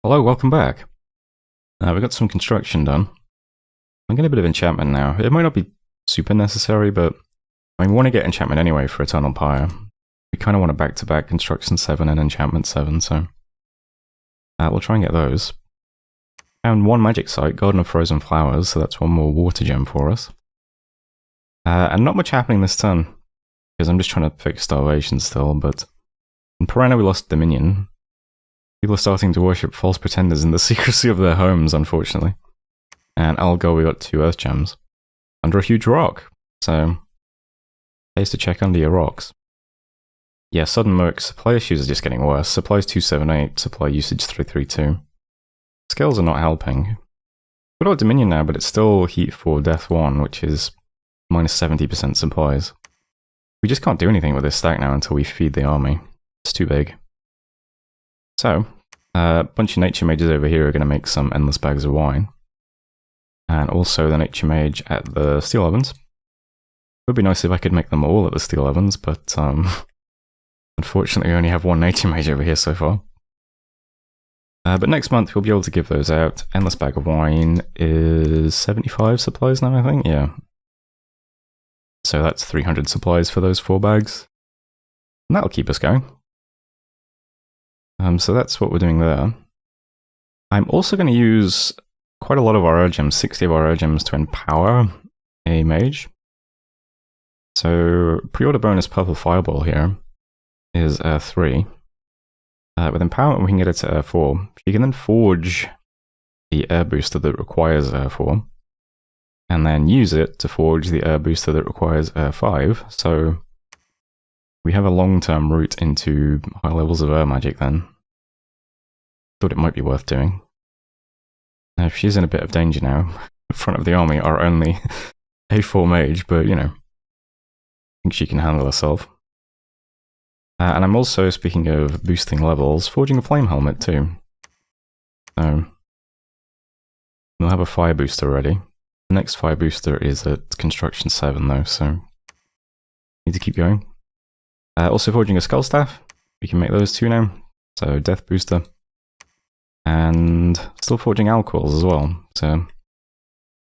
Hello, welcome back. We got some construction done. I'm getting a bit of enchantment now. It might not be super necessary, but I mean, we want to get enchantment anyway for Eternal Pyre. We kind of want a back-to-back Construction 7 and Enchantment 7, so we'll try and get those. Found one magic site, Garden of Frozen Flowers, so that's one more water gem for us. And not much happening this turn, because I'm just trying to fix starvation still, but in Piranha we lost Dominion. People are starting to worship false pretenders in the secrecy of their homes, unfortunately. And Algol, we got 2 earth gems. Under a huge rock, so pays to check under your rocks. Yeah, sudden Merc, supply issues are just getting worse. Supplies 278, supply usage 332. Scales are not helping. We've got Dominion now, but it's still Heat 4, Death 1, which is minus 70% supplies. We just can't do anything with this stack now until we feed the army. It's too big. So, a bunch of Nature Mages over here are going to make some endless bags of wine. And also the Nature Mage at the Steel Ovens. It would be nice if I could make them all at the Steel Ovens, but unfortunately we only have one Nature Mage over here so far. But next month we'll be able to give those out. Endless bag of wine is 75 supplies now, I think? Yeah. So that's 300 supplies for those 4 bags. And that'll keep us going. So that's what we're doing there. I'm also going to use quite a lot of our air gems, 60 of our air gems, to empower a mage. So pre-order bonus Purple Fireball here is Air 3. With empowerment we can get it to Air 4. You can then forge the air booster that requires Air 4. And then use it to forge the air booster that requires Air 5. So we have a long-term route into high levels of air magic then. Thought it might be worth doing. Now, if she's in a bit of danger now, in front of the army are only A4 mage, but you know, I think she can handle herself. And I'm also, speaking of boosting levels, forging a flame helmet too. So we'll have a fire booster ready. The next fire booster is at Construction 7 though, so need to keep going. Also forging a skull staff. We can make those 2 now. So death booster. And still forging alcohols as well. So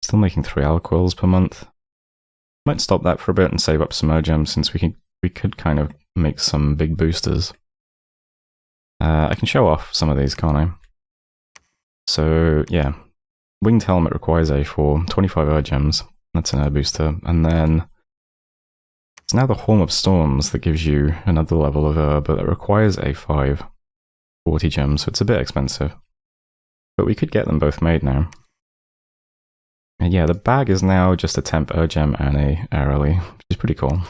still making 3 alcohols per month. Might stop that for a bit and save up some gems since we could kind of make some big boosters. I can show off some of these, can't I? So yeah, winged helmet requires A4, 25 air gems. That's an air booster, and then it's now the Horn of Storms that gives you another level of air, but it requires A5, 40 gems, so it's a bit expensive. But we could get them both made now. And yeah, the bag is now just a temp air gem and a air alley, which is pretty cool.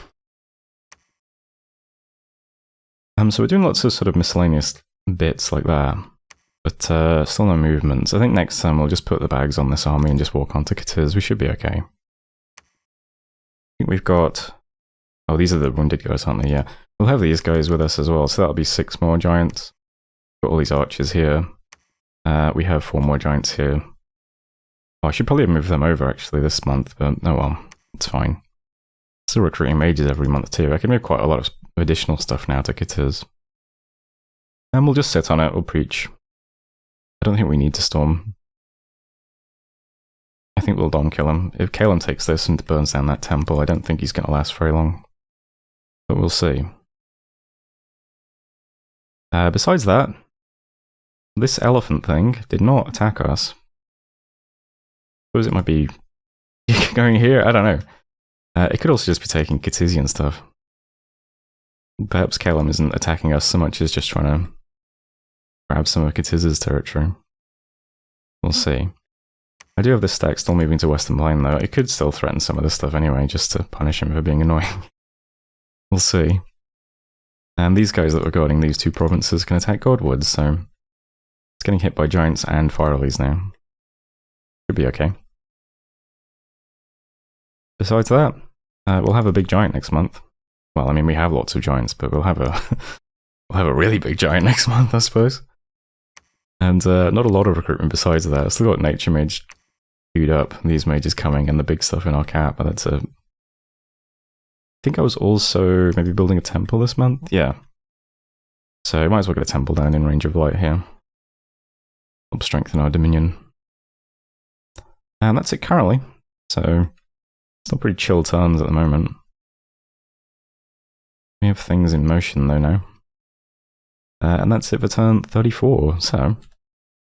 So we're doing lots of sort of miscellaneous bits like that, but still no movements. I think next time we'll just put the bags on this army and just walk onto Katiz. We should be okay. I think we've got... Oh, these are the wounded guys, aren't they? Yeah. We'll have these guys with us as well, so that'll be 6 more giants. Got all these archers here. We have 4 more giants here. Oh, I should probably move them over actually this month, but oh well, it's fine. Still recruiting mages every month too. I can move quite a lot of additional stuff now to Katiz. And we'll just sit on it, we'll preach. I don't think we need to storm. I think we'll Dom kill him. If Kalem takes this and burns down that temple, I don't think he's going to last very long. But we'll see. Besides that, this elephant thing did not attack us. Suppose it might be going here, I don't know. It could also just be taking Katizian stuff. Perhaps Kalem isn't attacking us so much as just trying to grab some of Katiz's territory. We'll see. I do have this stack still moving to Western Plain though. It could still threaten some of this stuff anyway, just to punish him for being annoying. We'll see. And these guys that were guarding these 2 provinces can attack Godwoods, so it's getting hit by giants and fire lilies now. Should be okay. Besides that, we'll have a big giant next month. Well, I mean, we have lots of giants, but we'll have a we'll have a really big giant next month, I suppose. And not a lot of recruitment besides that. I've still got Nature Mage queued up, these mages coming, and the big stuff in our cap, but that's it. I think I was also maybe building a temple this month. Yeah. So I might as well get a temple down in range of light here. Help strengthen our Dominion. And that's it currently. So, still pretty chill turns at the moment. We have things in motion though now. And that's it for turn 34. So,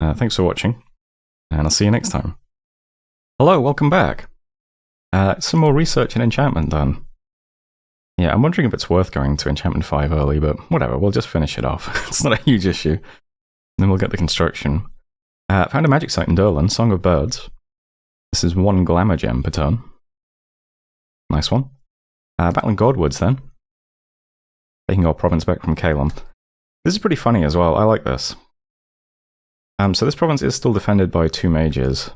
thanks for watching, and I'll see you next time. Hello, welcome back. Some more research and enchantment done. Yeah, I'm wondering if it's worth going to enchantment 5 early, but whatever, we'll just finish it off. It's not a huge issue. Then we'll get the construction. Found a magic site in Durland, Song of Birds. This is 1 glamour gem per turn. Nice one. Battling Godwoods then. Taking our province back from Calum. This is pretty funny as well, I like this. So this province is still defended by 2 mages.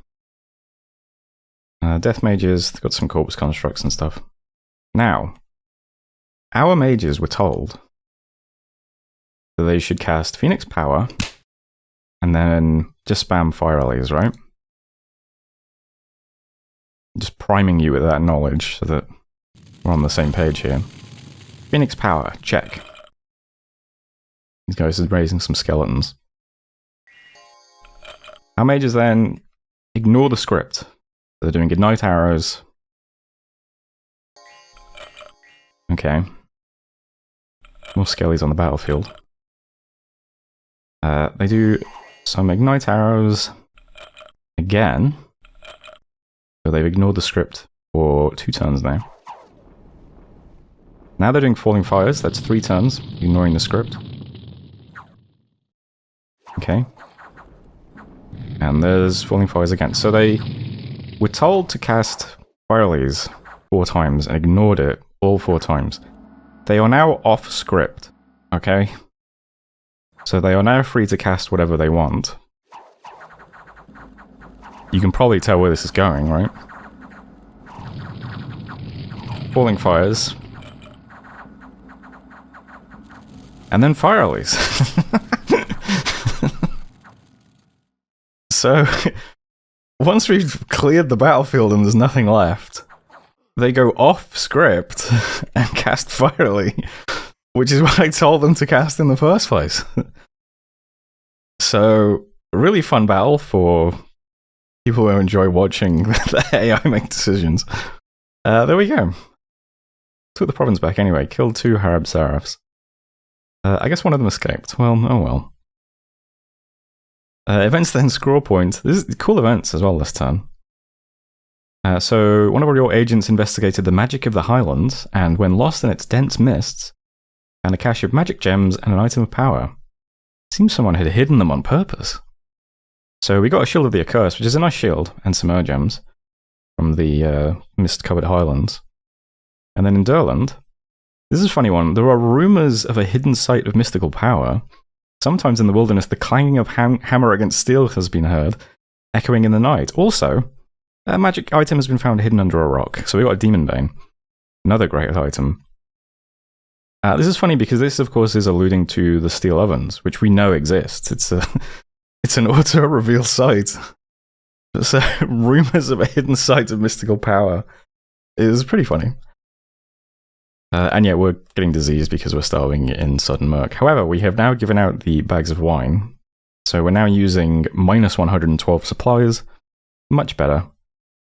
Death mages, they've got some corpse constructs and stuff. Now, our mages were told that they should cast Phoenix Power and then just spam Fire Allies, right? Just priming you with that knowledge so that we're on the same page here. Phoenix Power, check. These guys are raising some skeletons. Our mages then ignore the script. They're doing Ignite Arrows. Okay. More skellies on the battlefield. They do some Ignite Arrows again. So they've ignored the script for 2 turns now. Now they're doing Falling Fires, that's 3 turns, ignoring the script. Okay. And there's Falling Fires again. So they were told to cast Fire Allies 4 times and ignored it all 4 times. They are now off script, okay? So they are now free to cast whatever they want. You can probably tell where this is going, right? Falling Fires. And then Fire Allies. So, once we've cleared the battlefield and there's nothing left, they go off script and cast Fire Ally, which is what I told them to cast in the first place. So, a really fun battle for people who enjoy watching the AI make decisions. There we go. Took the province back anyway, killed 2 Harab Seraphs. I guess one of them escaped. Well, oh well. Events then, Scroll Point. This is cool events as well this turn. So, one of your agents investigated the magic of the Highlands, and when lost in its dense mists, found a cache of magic gems and an item of power. Seems someone had hidden them on purpose. So we got a Shield of the Accursed, which is a nice shield, and some gems from the mist-covered Highlands. And then in Durland, this is a funny one. There are rumours of a hidden site of mystical power. Sometimes in the wilderness, the clanging of hammer against steel has been heard, echoing in the night. Also, a magic item has been found hidden under a rock. So we got a Demon Bane. Another great item. This is funny because this, of course, is alluding to the steel ovens, which we know exists. It's an auto-reveal site. So, rumours of a hidden site of mystical power is pretty funny. And yet we're getting diseased because we're starving in Sudden Murk. However, we have now given out the bags of wine. So we're now using minus 112 supplies. Much better.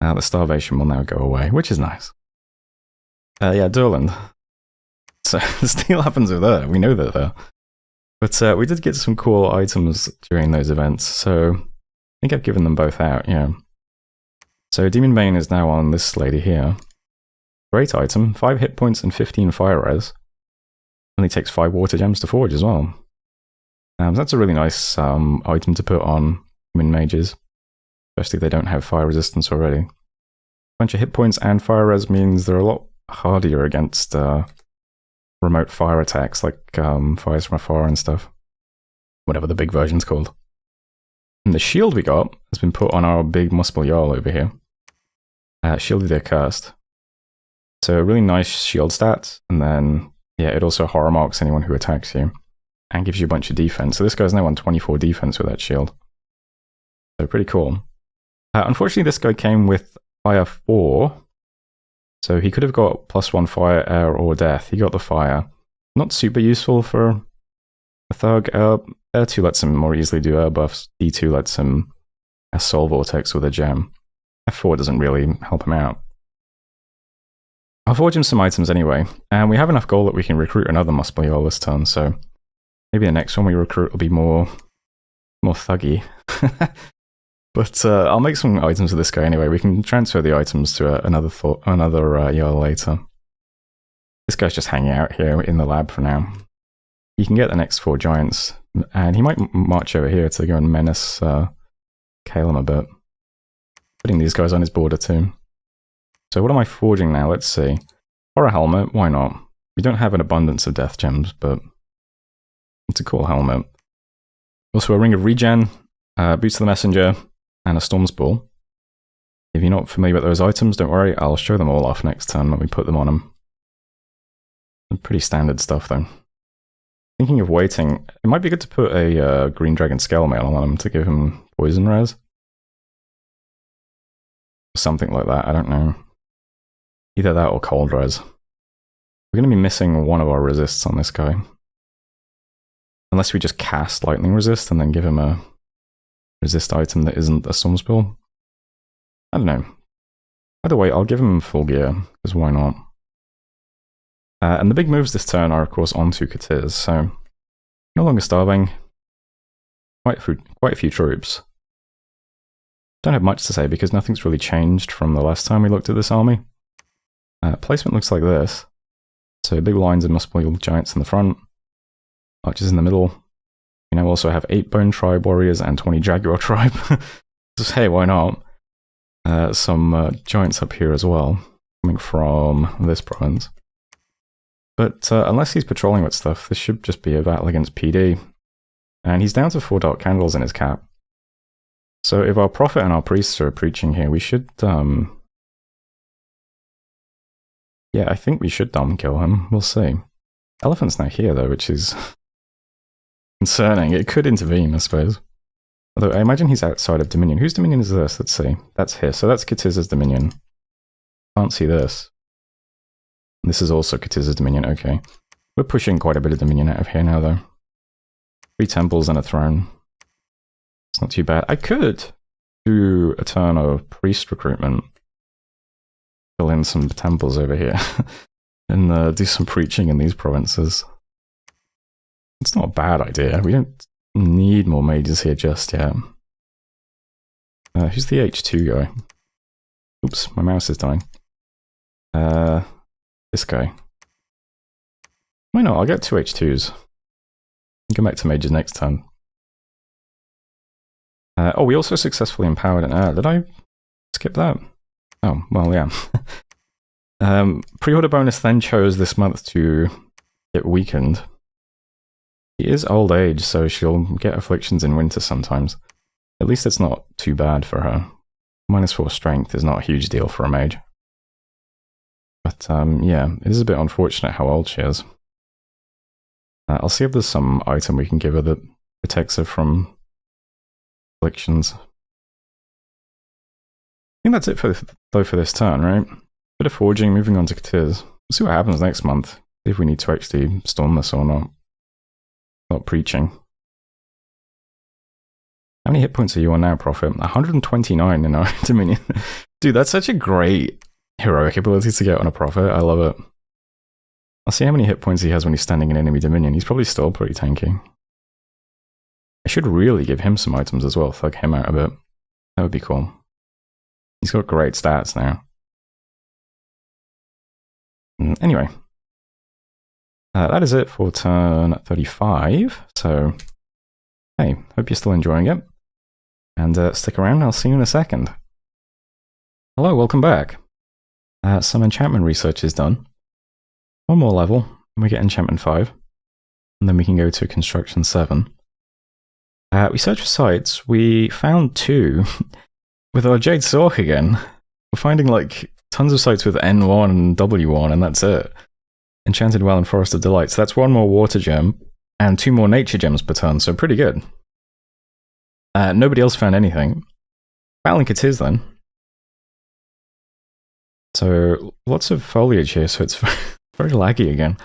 The starvation will now go away, which is nice. Yeah, Durland. So the steel happens are there. We know they're there. But we did get some cool items during those events. So I think I've given them both out, yeah. So Demon Bane is now on this lady here. Great item, 5 hit points and 15 fire res. Only takes 5 water gems to forge as well. So that's a really nice item to put on human mages. Especially if they don't have fire resistance already. A bunch of hit points and fire res means they're a lot hardier against remote fire attacks like fires from afar and stuff. Whatever the big version's called. And the shield we got has been put on our big Muspel Jarl over here. Shield of the Accursed. So a really nice shield stat, and then, yeah, it also horror marks anyone who attacks you, and gives you a bunch of defense. So this guy's now on 24 defense with that shield. So pretty cool. Unfortunately, this guy came with Fire 4, so he could have got +1 fire, air, or death. He got the fire. Not super useful for A Thug, R2 lets him more easily do air buffs. D2 lets him Soul Vortex with a gem. F4 doesn't really help him out. I'll forge him some items anyway, and we have enough gold that we can recruit another Muspelheim this turn, so maybe the next one we recruit will be more thuggy. But I'll make some items with this guy anyway. We can transfer the items to another Jarl later. This guy's just hanging out here in the lab for now. He can get the next 4 giants, and he might march over here to go and menace Calum a bit. Putting these guys on his border too. So what am I forging now? Let's see. Horror helmet, why not? We don't have an abundance of death gems, but it's a cool helmet. Also a ring of regen, boots of the messenger, and a storm's ball. If you're not familiar with those items, don't worry, I'll show them all off next turn when we put them on them. Pretty standard stuff though. Thinking of waiting, it might be good to put a green dragon scale mail on him to give him poison res. Something like that, I don't know. Either that or cold res. We're going to be missing one of our resists on this guy. Unless we just cast lightning resist and then give him a resist item that isn't a storm spell. I don't know. Either way, I'll give him full gear, because why not? And the big moves this turn are, of course, onto Katiz, so no longer starving. Quite a few troops. Don't have much to say because nothing's really changed from the last time we looked at this army. Placement looks like this. So big lines of Muspelheim giants in the front, archers in the middle. We now also have 8 Bone Tribe warriors and 20 Jaguar Tribe. Just, hey, why not? Some giants up here as well, coming from this province. But unless he's patrolling with stuff, this should just be a battle against PD. And he's down to 4 dark candles in his cap. So if our prophet and our priests are preaching here, we should, yeah, I think we should kill him. We'll see. Elephant's now here, though, which is concerning. It could intervene, I suppose. Although I imagine he's outside of Dominion. Whose Dominion is this? Let's see. That's here. So that's Katiz's Dominion. Can't see this. This is also Katiz's Dominion. Okay. We're pushing quite a bit of Dominion out of here now, though. 3 temples and a throne. It's not too bad. I could do a turn of priest recruitment. Fill in some temples over here. And do some preaching in these provinces. It's not a bad idea. We don't need more mages here just yet. Who's the H2 guy? Oops, my mouse is dying. This guy. Why not? I'll get 2 H2s. Come back to mages next turn. Oh, we also successfully empowered an did I skip that? Oh, well, yeah. Pre-order bonus then chose this month to get weakened. She is old age, so she'll get afflictions in winter sometimes. At least it's not too bad for her. -4 strength is not a huge deal for a mage. But yeah, it is a bit unfortunate how old she is. I'll see if there's some item we can give her that protects her from afflictions. I think that's it for this turn, right? Bit of forging, moving on to Katiz. We'll see what happens next month. If we need to actually storm this or not. Not preaching. How many hit points are you on now, Prophet? 129 in our Dominion. Dude, that's such a great heroic ability to get on a Prophet. I love it. I'll see how many hit points he has when he's standing in enemy Dominion. He's probably still pretty tanky. I should really give him some items as well, thug him out a bit. That would be cool. He's got great stats now. Anyway. That is it for turn 35. So, hey, hope you're still enjoying it. And stick around, I'll see you in a second. Hello, welcome back. Some enchantment research is done. One more level, and we get enchantment 5. And then we can go to construction 7. We searched for sites. We found 2 with our Jade Sork again. We're finding like tons of sites with N1 and W1, and that's it. Enchanted Well and Forest of Delight. So that's 1 more water gem and 2 more nature gems per turn, so pretty good. Nobody else found anything. Battling Katiz then. So lots of foliage here, so it's very laggy again.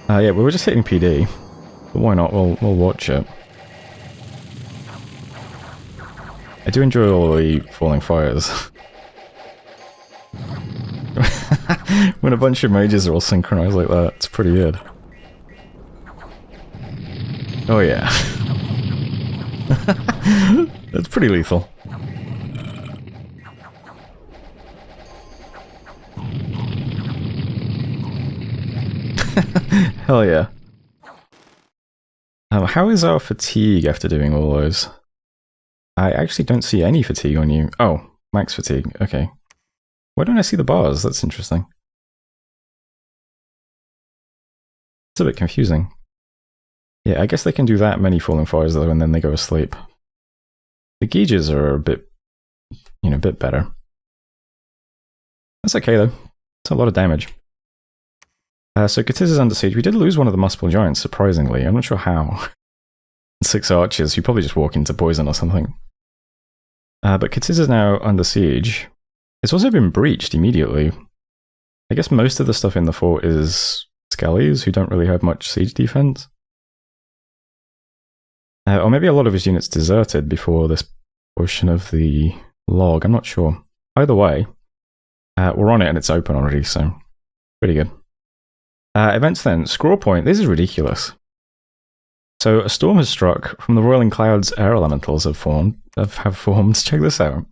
Yeah, we were just hitting PD. But why not? We'll watch it. I do enjoy all the falling fires. When a bunch of mages are all synchronized like that, it's pretty good. Oh yeah. That's pretty lethal. Hell yeah. How is our fatigue after doing all those? I actually don't see any fatigue on you. Oh, max fatigue. Okay. Why don't I see the bars? That's interesting. It's a bit confusing. Yeah, I guess they can do that many falling fires though, and then they go asleep. The gauges are a bit, you know, a bit better. That's okay though. It's a lot of damage. So Katiz is under siege. We did lose one of the Muspel Giants, surprisingly. I'm not sure how. 6 archers. You probably just walk into poison or something. But Katiz is now under siege. It's also been breached immediately. I guess most of the stuff in the fort is Skellies, who don't really have much siege defense. Or maybe a lot of his units deserted before this portion of the log. I'm not sure. Either way, we're on it and it's open already, so pretty good. Events then. Scroll point. This is ridiculous. So a storm has struck. From the roiling clouds, air elementals have formed. Check this out.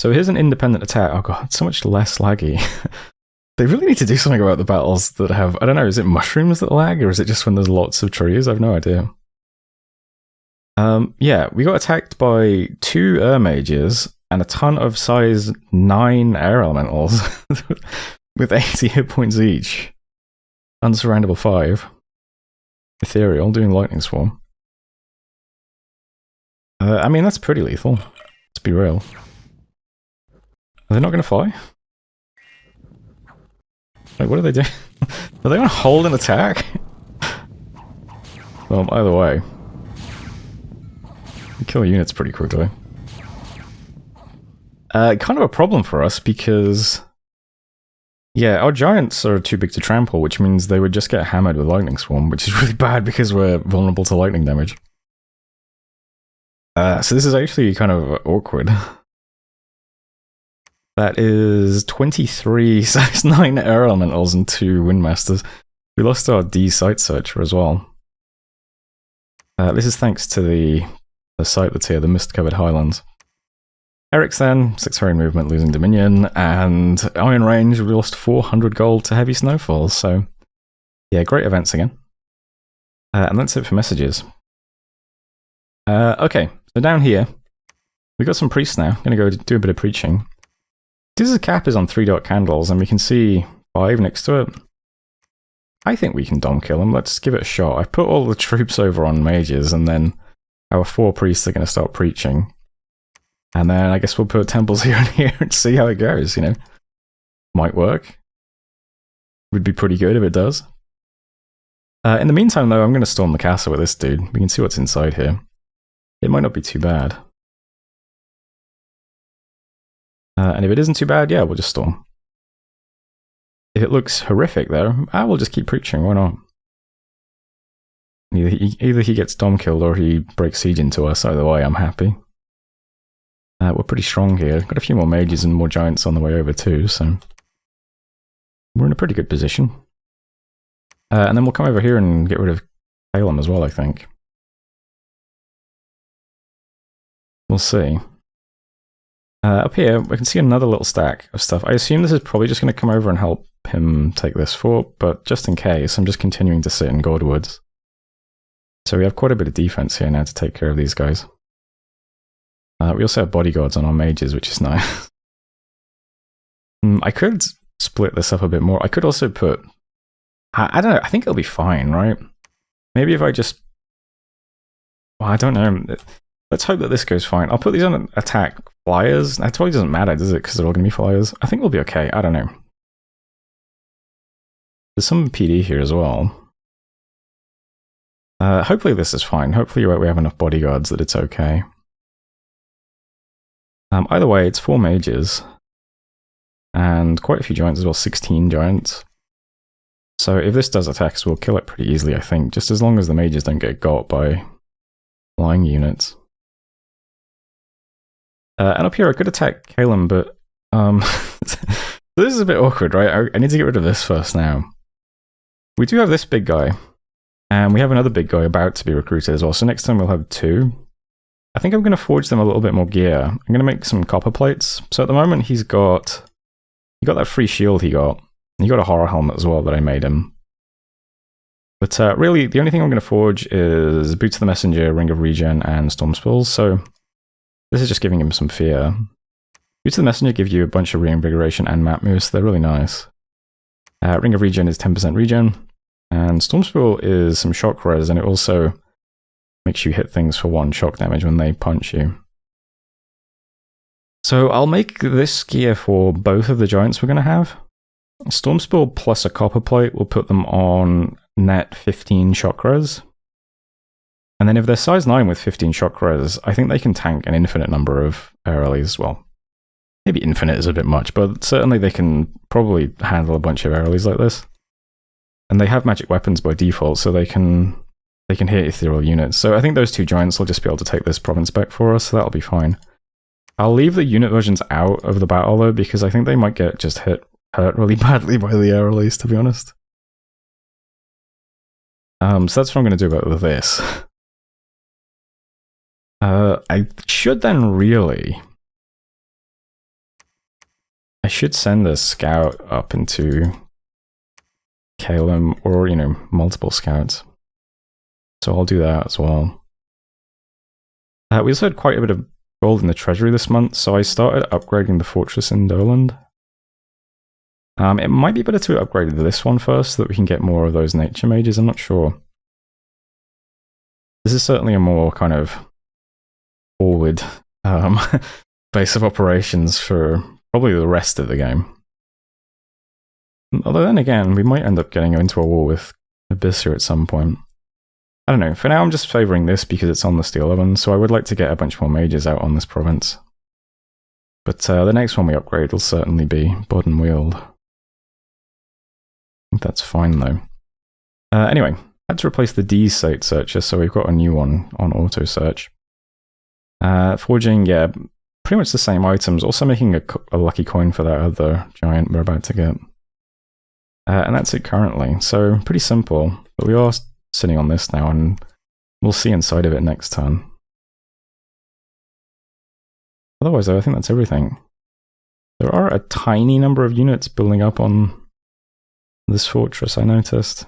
So here's an independent attack. Oh god, it's so much less laggy. They really need to do something about the battles that have... I don't know, is it mushrooms that lag, or is it just when there's lots of trees? I have no idea. Yeah, we got attacked by 2 air mages and a ton of size 9 air elementals with 80 hit points each. Unsurroundable 5. Ethereal, doing lightning swarm. I mean, that's pretty lethal. Let's be real. Are they not going to fly? Wait, what are they doing? Are they going to hold an attack? Well, either way. We kill units pretty quickly. Kind of a problem for us because... Yeah, our giants are too big to trample, which means they would just get hammered with lightning swarm, which is really bad because we're vulnerable to lightning damage. So this is actually kind of awkward. That is 23 size 9 air elementals and 2 windmasters. We lost our D site searcher as well. This is thanks to the site that's here, the mist-covered highlands. Eric's then, 6 hurry movement, losing Dominion, and Iron Range, we lost 400 gold to heavy snowfalls, so yeah, great events again. And that's it for messages. Okay, so down here, we got some priests now. I'm going to go do a bit of preaching. This cap is on 3 dot candles, and we can see 5 next to it. I think we can dom kill them. Let's give it a shot. I put all the troops over on mages, and then our 4 priests are going to start preaching. And then I guess we'll put temples here and here and see how it goes, you know. Might work. Would be pretty good if it does. In the meantime, though, I'm going to storm the castle with this dude. We can see what's inside here. It might not be too bad. And if it isn't too bad, yeah, we'll just storm. If it looks horrific, though, I will just keep preaching. Why not? Either he gets dom killed or he breaks siege into us. Either way, I'm happy. We're pretty strong here. Got a few more mages and more giants on the way over too, so we're in a pretty good position. And then we'll come over here and get rid of Calum as well, I think. We'll see. Up here, we can see another little stack of stuff. I assume this is probably just going to come over and help him take this fort, but just in case, I'm just continuing to sit in Godwoods. So we have quite a bit of defense here now to take care of these guys. We also have bodyguards on our mages, which is nice. I could split this up a bit more. I could also put... I don't know, I think it'll be fine, right? Maybe if I just... Well, I don't know. Let's hope that this goes fine. I'll put these on attack flyers. That probably doesn't matter, does it? Because they're all going to be flyers. I think we'll be okay. I don't know. There's some PD here as well. Hopefully this is fine. Hopefully we have enough bodyguards that it's okay. Either way, it's 4 mages. And quite a few giants as well. 16 giants. So if this does attack us, we'll kill it pretty easily, I think, just as long as the mages don't get got by flying units. And up here I could attack Calum, but this is a bit awkward, right? I need to get rid of this first now. We do have this big guy, and we have another big guy about to be recruited as well, so next time we'll have two. I think I'm going to forge them a little bit more gear. I'm going to make some copper plates. So at the moment he got that free shield he got. He got a horror helmet as well that I made him. But really, the only thing I'm going to forge is Boots of the Messenger, Ring of Regen, and Storm Spills, so this is just giving him some fear. Boots of the Messenger give you a bunch of reinvigoration and map moves, they're really nice. Ring of Regen is 10% regen, and Storm Spill is some shock res, and it also makes you hit things for 1 shock damage when they punch you. So I'll make this gear for both of the giants we're going to have. Storm Spill plus a copper plate will put them on net 15 shock res. And then if they're size 9 with 15 shock res, I think they can tank an infinite number of aerials. Well, maybe infinite is a bit much, but certainly they can probably handle a bunch of aerials like this. And they have magic weapons by default, so they can hit ethereal units. So I think those two giants will just be able to take this province back for us, so that'll be fine. I'll leave the unit versions out of the battle though, because I think they might get just hurt really badly by the air release, to be honest. So that's what I'm going to do about this. I should then really... I should send a scout up into Calum, or, multiple scouts. So I'll do that as well. We also had quite a bit of gold in the treasury this month, so I started upgrading the fortress in Doland. It might be better to upgrade this one first, so that we can get more of those nature mages, I'm not sure. This is certainly a more kind of forward base of operations for probably the rest of the game. Although then again, we might end up getting into a war with Abyssia at some point. I don't know, for now I'm just favouring this because it's on the Steel Oven, so I would like to get a bunch more mages out on this province. But the next one we upgrade will certainly be Bodden Weald. I think that's fine though. Anyway, I had to replace the D site searcher, so we've got a new one on auto search. Forging, yeah, pretty much the same items, also making a lucky coin for that other giant we're about to get. And that's it currently, so pretty simple, but we are sitting on this now, and we'll see inside of it next turn. Otherwise though, I think that's everything. There are a tiny number of units building up on this fortress, I noticed.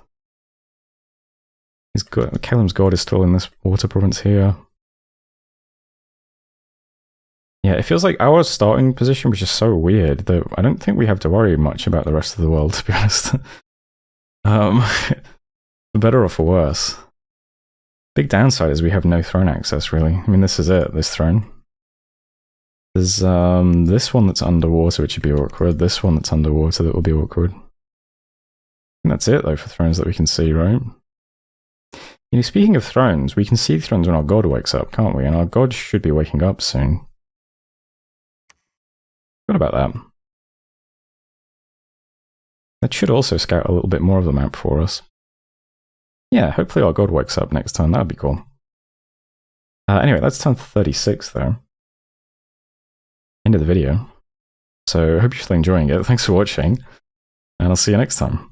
Calum's god is still in this water province here. Yeah, it feels like our starting position was just so weird that I don't think we have to worry much about the rest of the world, to be honest. For better or for worse. Big downside is we have no throne access, really. I mean, this is it, this throne. There's this one that's underwater, which would be awkward. This one that's underwater, that will be awkward. And that's it, though, for thrones that we can see, right? Speaking of thrones, we can see thrones when our god wakes up, can't we? And our god should be waking up soon. What about that? That should also scout a little bit more of the map for us. Yeah, hopefully our god wakes up next turn, that would be cool. Anyway, that's turn 36 though. End of the video. So I hope you're still enjoying it. Thanks for watching, and I'll see you next time.